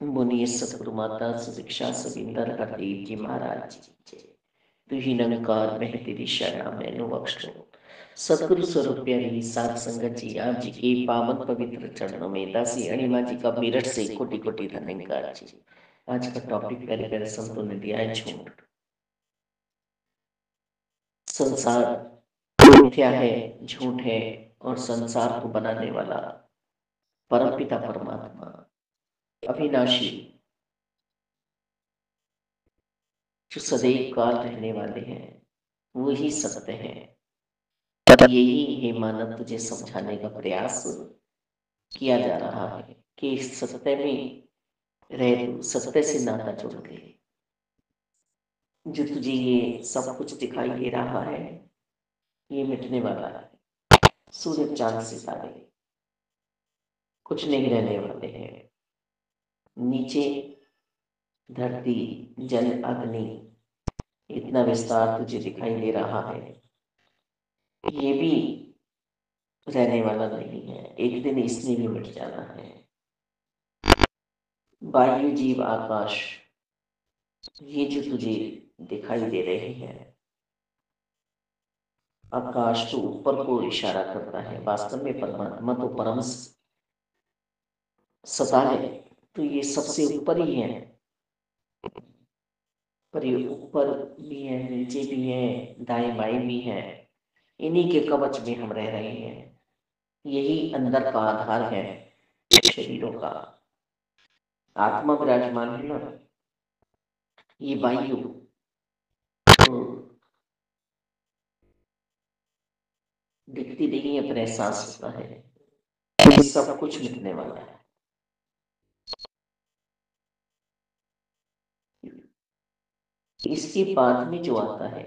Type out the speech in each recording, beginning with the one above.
बोलिए सतगुरु माता सुदीक्षा सविंदर हरदेव जी महाराज जी जय। तुही निरंकार मैं तेरी शरणा मैनू बख्श लो। सतगुरु स्वरूप प्यारी साध संगत जी, आप जी के पावन पवित्र चरणों में दासी अणिमा जी का मेरठ से कोटि कोटि धन्यवाद जी। आज का टॉपिक प्यारे प्यारे संतों ने दिया है झूठ। संसार मिथ्या है, झूठ है, और संसार को बनाने वाला परमपिता परमात्मा अविनाशी, जो सदैव काल रहने वाले हैं, वही सत्य है। यही हे मानव तुझे समझाने का प्रयास किया जा रहा है कि सत्य में रह तू सत्य से नाता जोड़ ले। जो तुझे ये सब कुछ दिखाई दे रहा है, ये मिटने वाला है। सूरज चांद सितारे कुछ नहीं रहने वाले हैं। नीचे धरती जल अग्नि, इतना विस्तार तुझे दिखाई दे रहा है, ये भी रहने वाला नहीं है। एक दिन इसने भी मिट जाना है। वायु जीव आकाश, ये जो तुझे दिखाई दे रहे हैं, आकाश तो ऊपर को इशारा करता है। वास्तव में परमात्मा तो परम सता है, तो ये सबसे ऊपर ही है। पर ये ऊपर भी है, नीचे भी है, दाएं बाएं भी है। इन्हीं के कवच में हम रह रहे हैं। यही अंदर का आधार है शरीरों का। आत्मा विराजमान है ना, ये वायु तो दिखती नहीं है, पर एहसास होता है। ये सब कुछ मिटने वाला है। इसके बाद में जो आता है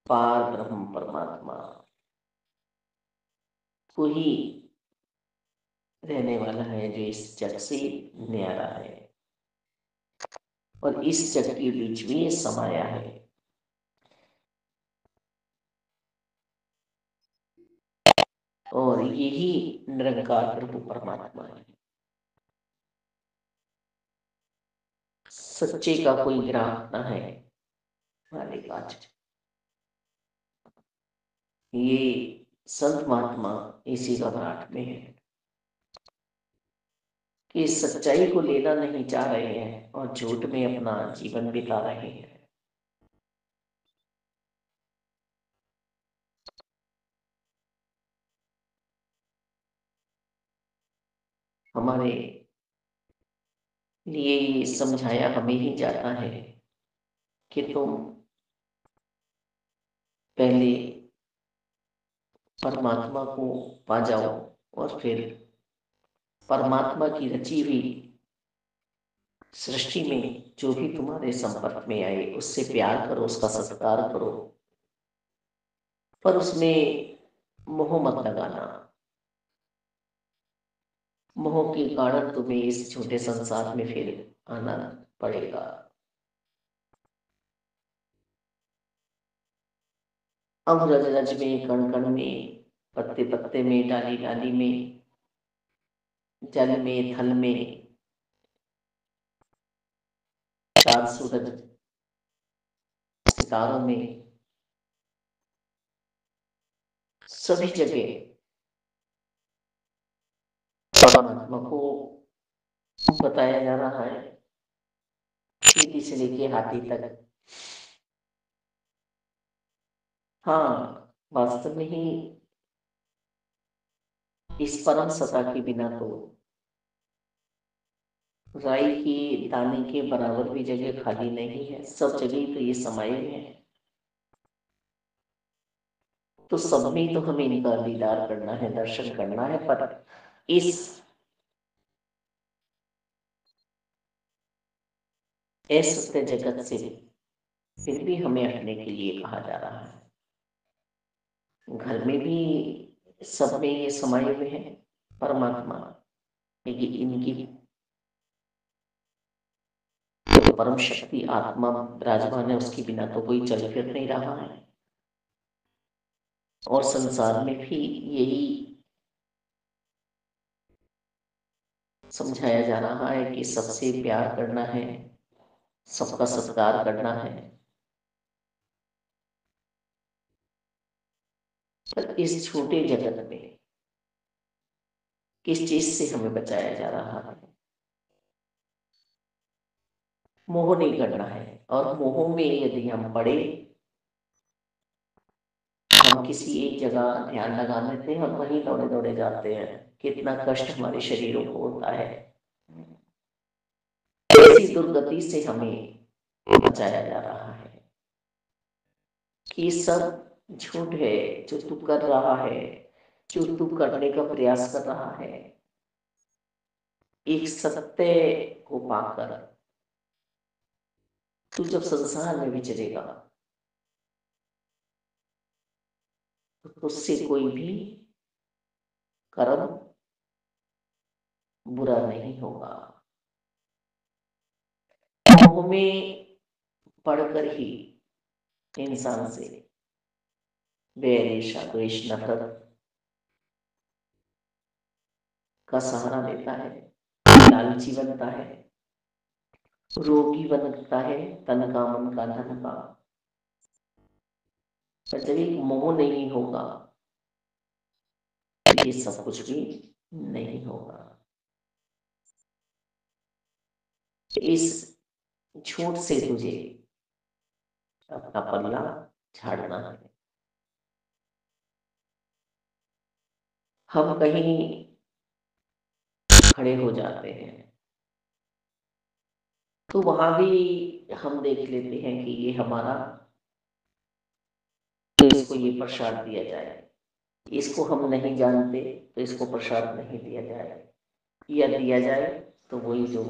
पार ब्रह्म परमात्मा, वही रहने वाला है, जो इस जग से न्यारा है और इस जग के बीच में ये समाया है। और यही निरंकार प्रभु परमात्मा है। सच्चे का कोई ग्राहक ना है मालिक। आज ये संत महात्मा इसी घबराहट में है कि सच्चाई को लेना नहीं चाह रहे हैं और झूठ में अपना जीवन बिता रहे हैं। हमारे लिए ये समझाया हमें ही जाता है कि तुम पहले परमात्मा को पा जाओ और फिर परमात्मा की रची हुई सृष्टि में जो भी तुम्हारे संपर्क में आए उससे प्यार करो, उसका सत्कार करो, पर उसमें मोह मत लगाना। मोह के कारण तुम्हें इस छोटे संसार में फिर आना पड़ेगा। अब रज रज में, कण कण में, पत्ते पत्ते में, डाली डाली में, जल में, थल में, चांद सूरज सितारों में, सभी जगह परमात्मा को बताया जा रहा है। चींटी से लेके हाथी तक। हाँ, वास्तव में ही इस परम सत्ता के बिना तो राई के दाने के बराबर भी जगह खाली नहीं है। सब जगह तो ये समाये हुए हैं। तो सब में तो हमें इनका दीदार करना है, दर्शन करना है। पर इस असत्य जगत से फिर भी हमें हटने के लिए कहा जा रहा है। घर में भी सब में ये समाये हुए हैं परमात्मा, लेकिन इनकी जो परम शक्ति आत्मा विराजमान है, उसके बिना तो कोई चल फिर नहीं रहा है। और संसार में भी यही समझाया जा रहा है कि सबसे प्यार करना है, सबका सत्कार करना है। पर इस छोटे जगत में किस चीज से हमें बचाया जा रहा है? मोह नहीं करना है। और मोह में यदि हम पड़े, हम किसी एक जगह ध्यान लगा लेते हैं और वहीं दौड़े दौड़े जाते हैं, कितना कष्ट हमारे शरीरों को होता है। ऐसी दुर्गति से हमें बचाया जा रहा है कि सब झूठ है जो तू कर रहा है, जो तू करने का प्रयास कर रहा है। एक सत्य को पाकर तू जब संसार में विचरेगा तो तुझसे कोई भी कर्म बुरा नहीं होगा। मोह में पढ़कर ही इंसान से वैर, ईर्ष्या, द्वेष, नफरत का सहारा लेता है, लालची बनता है, रोगी बनता है, तन का मन का धन का। पर जब एक मोह नहीं होगा तो ये सब कुछ भी नहीं होगा। इस झूठ से तुझे अपना पल्ला झाड़ना है। हम कहीं खड़े हो जाते हैं तो वहां भी हम देख लेते हैं कि ये हमारा, तो इसको ये प्रसाद दिया जाए। इसको हम नहीं जानते तो इसको प्रसाद नहीं दिया जाए, या दिया जाए तो वही जो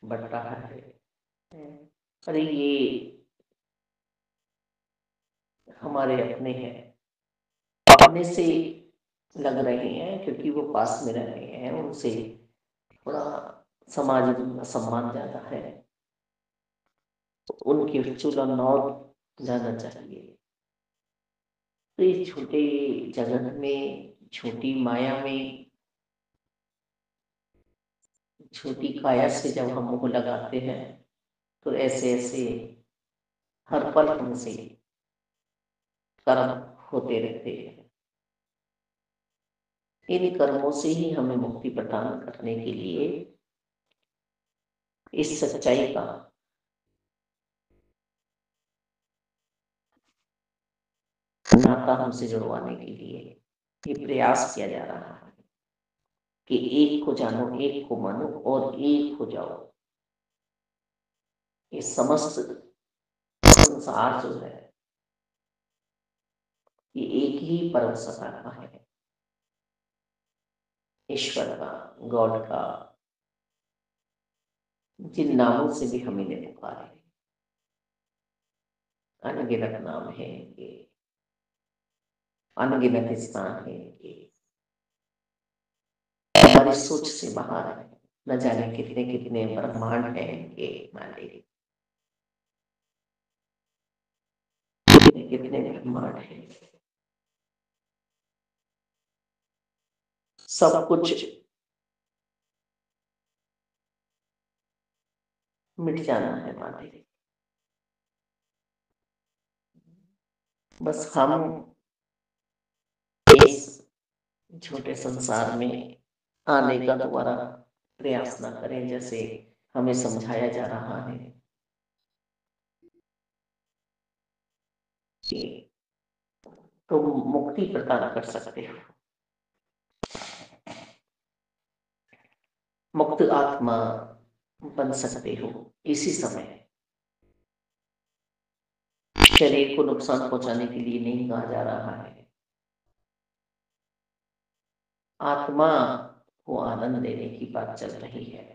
बट रहा है। अरे ये हमारे अपने हैं, अपने से लग रहे हैं क्योंकि वो पास में रह रहे हैं, उनसे थोड़ा समाज में सम्मान ज्यादा है, उनकी चूल्हा नौर जाना चाहिए। तो इस छोटे जगत में, छोटी माया में, छोटी काया से जब हम मुंह लगाते हैं तो ऐसे ऐसे हर पल हमसे कर्म होते रहते हैं। इन कर्मों से ही हमें मुक्ति प्रदान करने के लिए इस सच्चाई का नाता हमसे जुड़वाने के लिए ये प्रयास किया जा रहा है कि एक को जानो, एक को मानो और एक हो जाओ। ये समस्त संसार जो है ये एक ही परम सत्ता का है, ईश्वर का, गॉड का। जिन नामों से भी हमें पुकारे, अनगिनत नाम है ये, अनगिनत स्थान है ये, हमारी सोच से बाहर है। न जाने कितने कितने ब्रह्मांड है ये मालिक, कितने कितने ब्रह्मांड है। सब कुछ मिट जाना है मालिक, बस हम इस छोटे संसार में आने का दोबारा प्रयास न करें, जैसे हमें समझाया जा रहा है कि तुम मुक्ति प्रदान कर सकते हो, मुक्त आत्मा बन सकते हो। इसी समय शरीर को नुकसान पहुंचाने के लिए नहीं कहा जा रहा है, आत्मा को आनंद देने की बात चल रही है।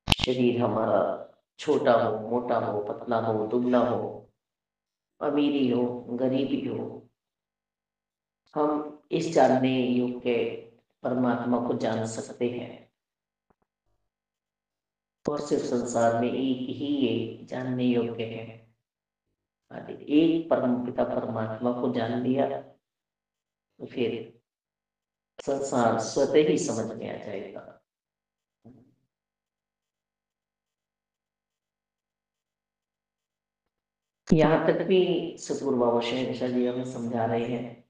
शरीर हमारा छोटा हो, मोटा हो, पतला हो, दुबला हो, अमीरी हो, गरीबी हो, हम इस जानने योग्य परमात्मा को जान सकते हैं। और सिर्फ संसार में एक ही ये जानने योग्य है। एक परम पिता परमात्मा को जान लिया तो फिर संसार स्वतः ही समझ में आ जाएगा। यहाँ तक भी सतगुरु बाबा शहनशाह जी हमें समझा रहे हैं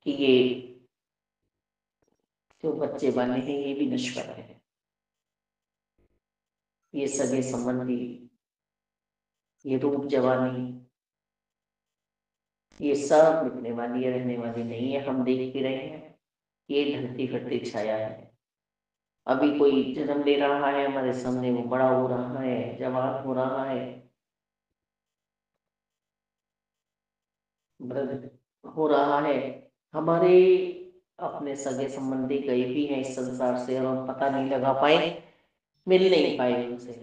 कि ये जो बच्चे बने हैं ये भी नश्वर है, ये सगे संबंधी, ये रूप जवानी, ये सब मिटने वाली है, रहने वाली नहीं है। हम देख भी रहे हैं, ये ढलती घटती छाया है। अभी कोई जन्म ले रहा है हमारे सामने, वो बड़ा हो रहा है, जवान हो रहा है, वृद्ध हो रहा है। हमारे अपने सगे संबंधी गए भी हैं इस संसार से और हम पता नहीं लगा पाए, मिल नहीं पाए उनसे।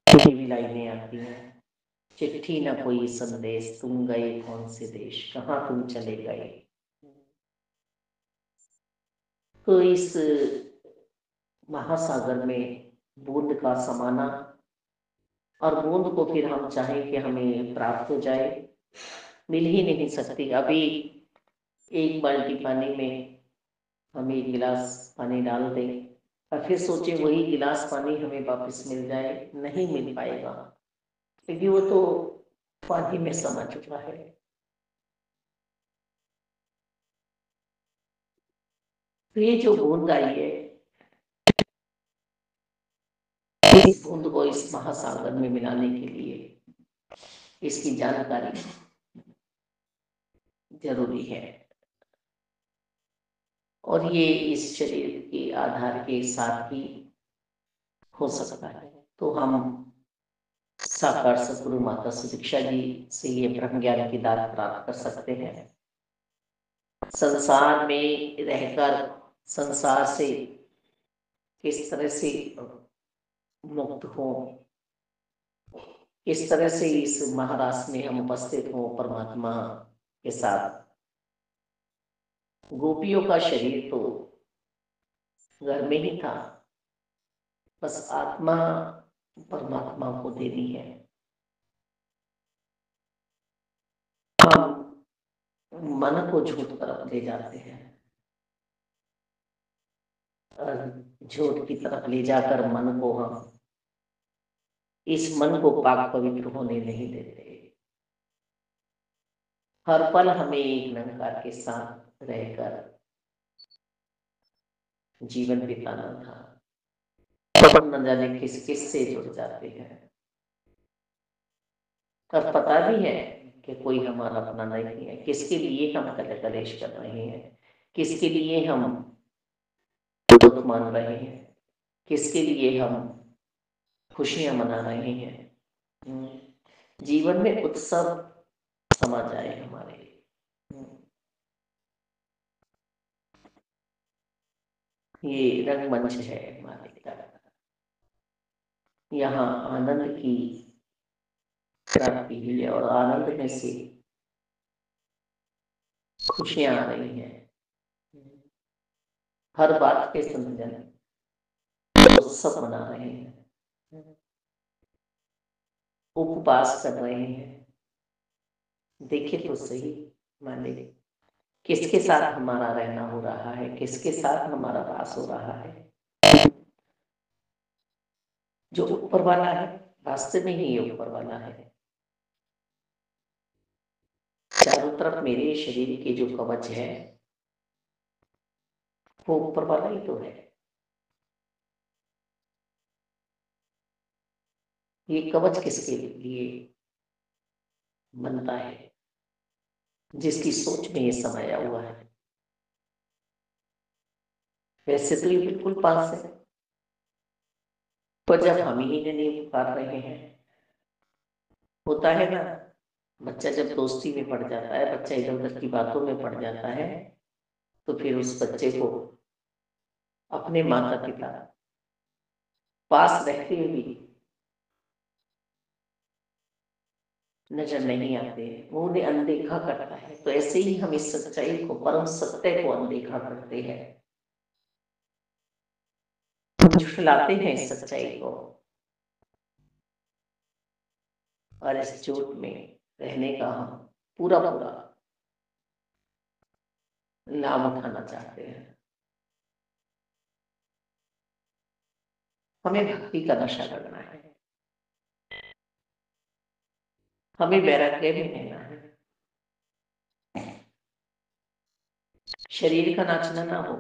ये भी लाइनें आती हैं, चिट्ठी न कोई संदेश, तुम गए कौन से देश, कहाँ तुम चले गए। तो इस महासागर में बूंद का समाना, और बूंद को फिर हम चाहें कि हमें प्राप्त हो जाए, मिल ही नहीं सकती। अभी एक बाल्टी पानी में हम एक गिलास पानी डाल दें और फिर सोचे वही गिलास पानी हमें वापस मिल जाए, नहीं मिल पाएगा, क्योंकि वो तो पानी में समा चुका है। तो ये जो बूंद आई है, इस बूंद को इस महासागर में मिलाने के लिए इसकी जानकारी जरूरी है, और ये इस शरीर के आधार के साथ ही हो सकता है। तो हम साकार सतगुरु माता सुदीक्षा जी से ये ब्रह्म ज्ञान की दात प्राप्त कर सकते हैं। संसार में रहकर संसार से किस तरह से मुक्त हो, इस तरह से इस महाराष्ट्र में हम उपस्थित हो परमात्मा के साथ। गोपियों का शरीर तो घर में ही था, बस आत्मा परमात्मा को दे दी है। हम मन को झूठ तरफ ले जाते हैं और झूठ की तरफ ले जाकर मन को हम इस मन को पाक पवित्र होने नहीं देते। हर पल हमें एक निरंकार के साथ रहकर जीवन बिताना था, तो न जाने किस किस से जुड़ जाते हैं। और पता भी है कि कोई हमारा अपना नहीं है, किसके लिए हम कलेश कर रहे हैं, किसके लिए हम दुख मान रहे हैं, किसके लिए हम खुशियां मना रहे हैं। जीवन में उत्सव समा जाए हमारे। ये रंगमंच है हमारे तरफ, यहाँ आनंद की प्राप्ति हुई है और आनंद में से खुशियां आ रही हैं। हर बात के संजन उत्सव मना रहे हैं, उपवास कर रहे हैं। देखिए तो सही, माने किसके साथ हमारा रहना हो रहा है, किसके साथ हमारा वास हो रहा है। जो ऊपर वाला है, वास्तव में ही ये ऊपर वाला है। चारों तरफ मेरे शरीर के जो कवच है वो ऊपर वाला ही तो है। ये कवच किसके लिए बनता है? जिसकी सोच में ये समाया हुआ है। वैसे तो ये बिल्कुल पास है, पर जब हम ही नहीं पुकार रहे हैं, होता है ना, बच्चा जब दोस्ती में पड़ जाता है, बच्चा इधर उधर की बातों में पड़ जाता है, तो फिर उस बच्चे को अपने माता पिता पास रहते हुए भी नजर नहीं आते, वो उन्हें अनदेखा करता है। तो ऐसे ही हम इस सच्चाई को, परम सत्य को अनदेखा करते हैं, हम झुठलाते हैं इस सच्चाई को, और इस झूठ में रहने का हम पूरा पूरा लाभ उठाना चाहते हैं। हमें भक्ति का नशा करना है, हमें वैराग्य भी लेना है। शरीर का नाचना ना हो,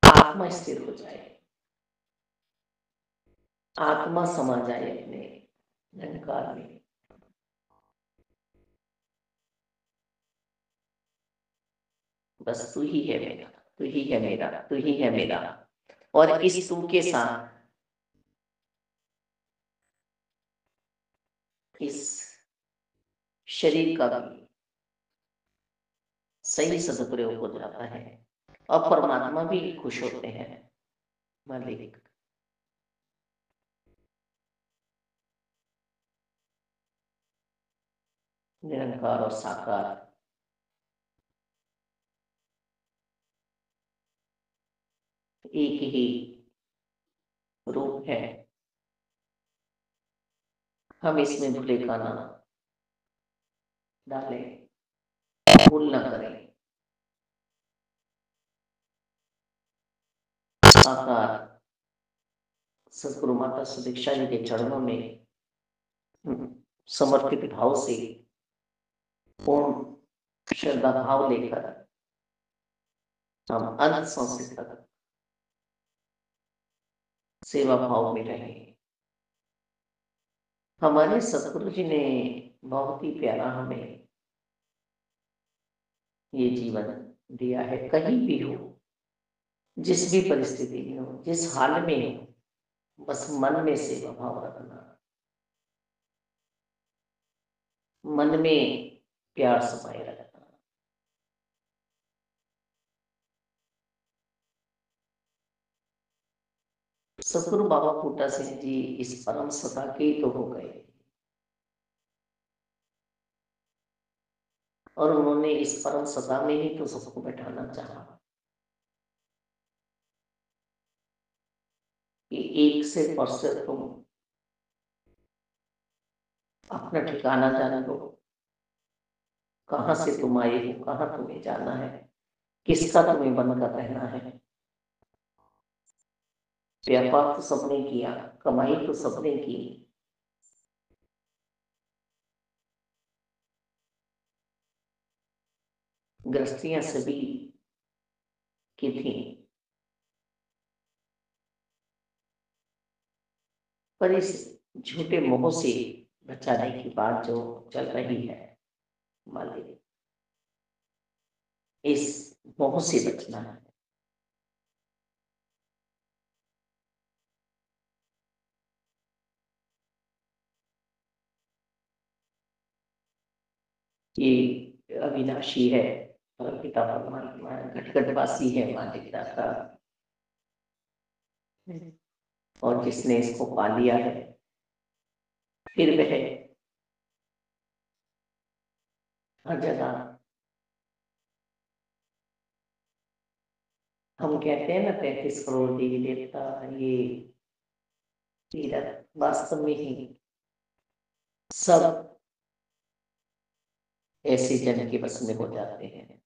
आत्मा स्थिर हो जाए, आत्मा समा जाए अपने निरंकार में। बस तू ही है मेरा, तू ही है मेरा, तू ही है मेरा। और इस तू के साथ इस शरीर का भी सही सदुपयोग हो जाता है और परमात्मा भी खुश होते हैं। मालिक निरंकार और साकार एक ही रूप है। हम इसमें भूले का ना डालें, भूल ना करें। साकार सदगुरु माता सुदीक्षा जी के चरणों में समर्पित भाव से पूर्ण श्रद्धा भाव लेकर हम अंत सांस तक सेवा भाव में रहे। हमारे सतगुरु जी ने बहुत ही प्यारा हमें ये जीवन दिया है। कहीं भी हो, जिस भी परिस्थिति में हो, जिस हाल में हो, बस मन में सेवा भाव रखना, मन में प्यार समाये रखना। सतगुरु बाबा बूटा सिंह जी इस परम सदा के तो हो गए और उन्होंने इस परम सदा में ही तो सबको बैठाना चाहा कि एक से परसे तुम अपना ठिकाना जान लो, कहां से तुम आए हो, कहां तुम्हें जाना है, किसका तुम्हें बनकर रहना है। व्यापार तो सबने किया, कमाई तो सबने की, गृहस्थियां सभी की थी, पर इस झूठे मोह से बचाने की बात जो चल रही है, मालिक इस मोह से बचना है। ये अविनाशी है, परमपिता परमात्मा घटघटवासी है, मालिक दाता, और जिसने इसको पा लिया है फिर वह हर जगह, हम कहते हैं ना 33 करोड़ देवी देवता, ये तीरथ वास्तव में ही सब ऐसे जन के बस में हो जाते हैं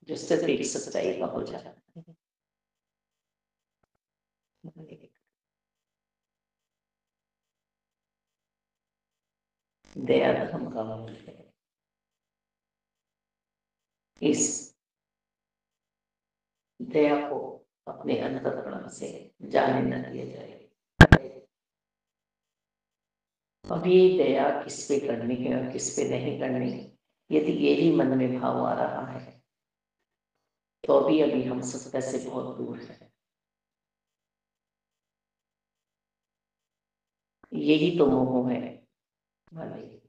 जो सिर्फ एक सच्चाई का हो जाता है। दया धर्म का मूल है। इस दया को अपने अंतःकरण से जाने न दिया जाए। अब ये दया किस पे करनी है और किस पे नहीं करनी, यदि यही मन में भाव आ रहा है तो अभी हम सत्य से बहुत दूर है। यही तो मोह है मालिक।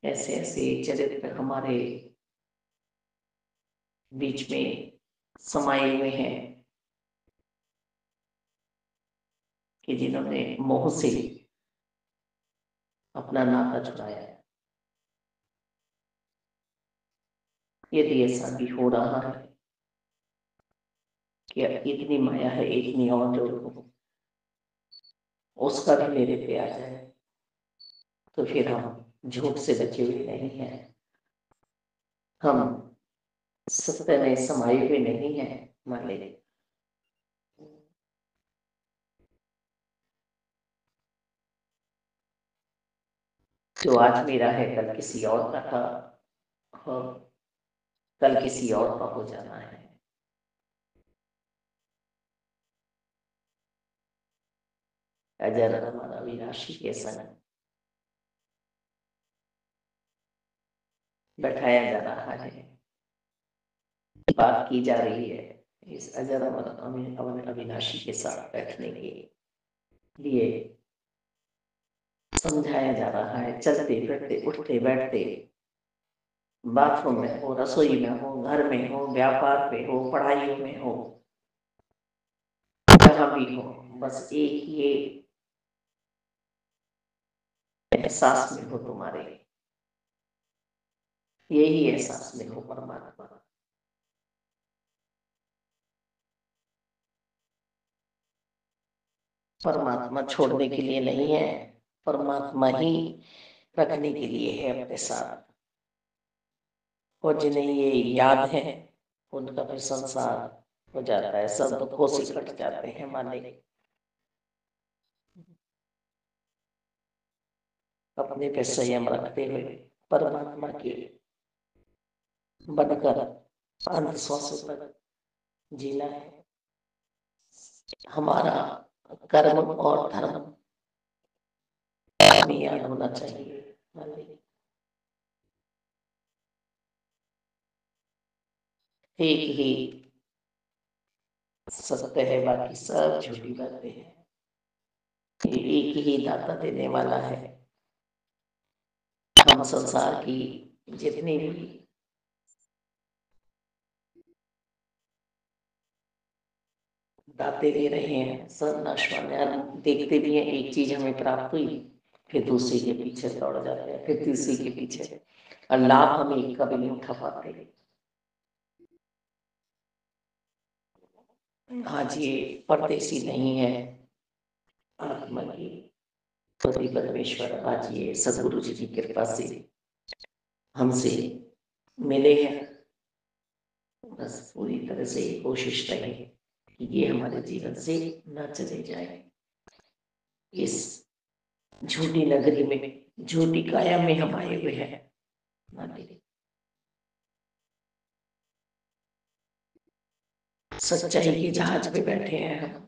ऐसे ऐसे चरित्र हमारे बीच में समाये हुए हैं कि जिन्होंने मोह से अपना नाता छुड़ाया है। यदि ऐसा भी हो रहा है कि इतनी माया है, इतनी और जो उसका भी मेरे पे आ जाए तो फिर हम झूठ से बचे हुए नहीं हैं, हम सत्य में समाये हुए नहीं हैं मालिक। जो आज मेरा है कल किसी और का था, हाँ, कल किसी और का हो जाना है। अजर अमर अविनाशी के संग बैठाया जा रहा है, बात की जा रही है इस अजर अमर अविनाशी के साथ बैठने के लिए। समझाया जा रहा है, चलते फिरते उठते बैठते, बाथरूम में हो, रसोई में हो, घर में हो, व्यापार पे हो, पढ़ाइयों में हो, जहां भी हो, बस एक ये एहसास में हो तुम्हारे, यही एहसास में हो परमात्मा। परमात्मा छोड़ने के लिए नहीं है, परमात्मा ही रखने के लिए है अपने साथ। और जिन्हें ये याद है उनका फिर संसार हो जाता है, सब दुखों से कट जाते हैं मालिक। अपने पे संयम रखते हुए परमात्मा के बनकर अंत श्वासों तक जीना है। हमारा कर्म और धर्म हमें याद होना चाहिए मालिक। एक ही सत्य है, बाकी सब झूठी बातें हैं। एक ही दाता देने वाला है। हम संसार की जितनी भी दाते दे रहे हैं सब नाशवान है। हम देखते भी हैं, एक चीज हमें प्राप्त हुई, फिर दूसरी के पीछे दौड़ जाते हैं, फिर तीसरी के पीछे, और लाभ हमें कभी नहीं उठा पाते। आज ये परदेसी नहीं है, आत्मा की पति परमेश्वर आज ये सदगुरु जी की कृपा से हमसे मिले हैं। बस पूरी तरह से कोशिश रहे कि ये हमारे जीवन से न चले जाए। इस झूठी नगरी में, झूठी काया में हम आए हुए हैं मालिक। सच्चाई के जहाज पे बैठे हैं हम,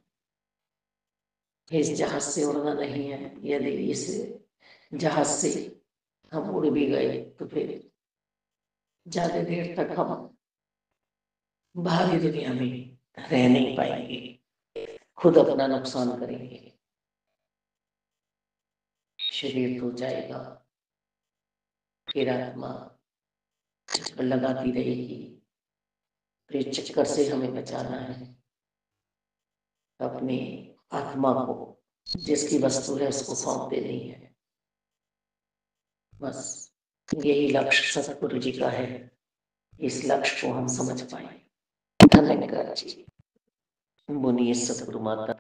इस जहाज से उड़ना नहीं है। यदि इस जहाज से हम उड़ भी गए तो फिर ज्यादा देर तक हम बाहरी दुनिया में रह नहीं पाएंगे, खुद अपना नुकसान करेंगे। शरीर तो जाएगा, फिर आत्मा चक्कर लगाती रहेगी। फिर चक्कर से हमें बचाना है, अपनी आत्मा को जिसकी वस्तु है उसको सौंप देनी है। बस यही लक्ष्य सतगुरु जी का है, इस लक्ष्य को हम समझ पाए। धन्यवाद जी। बोलिए सतगुरु माता।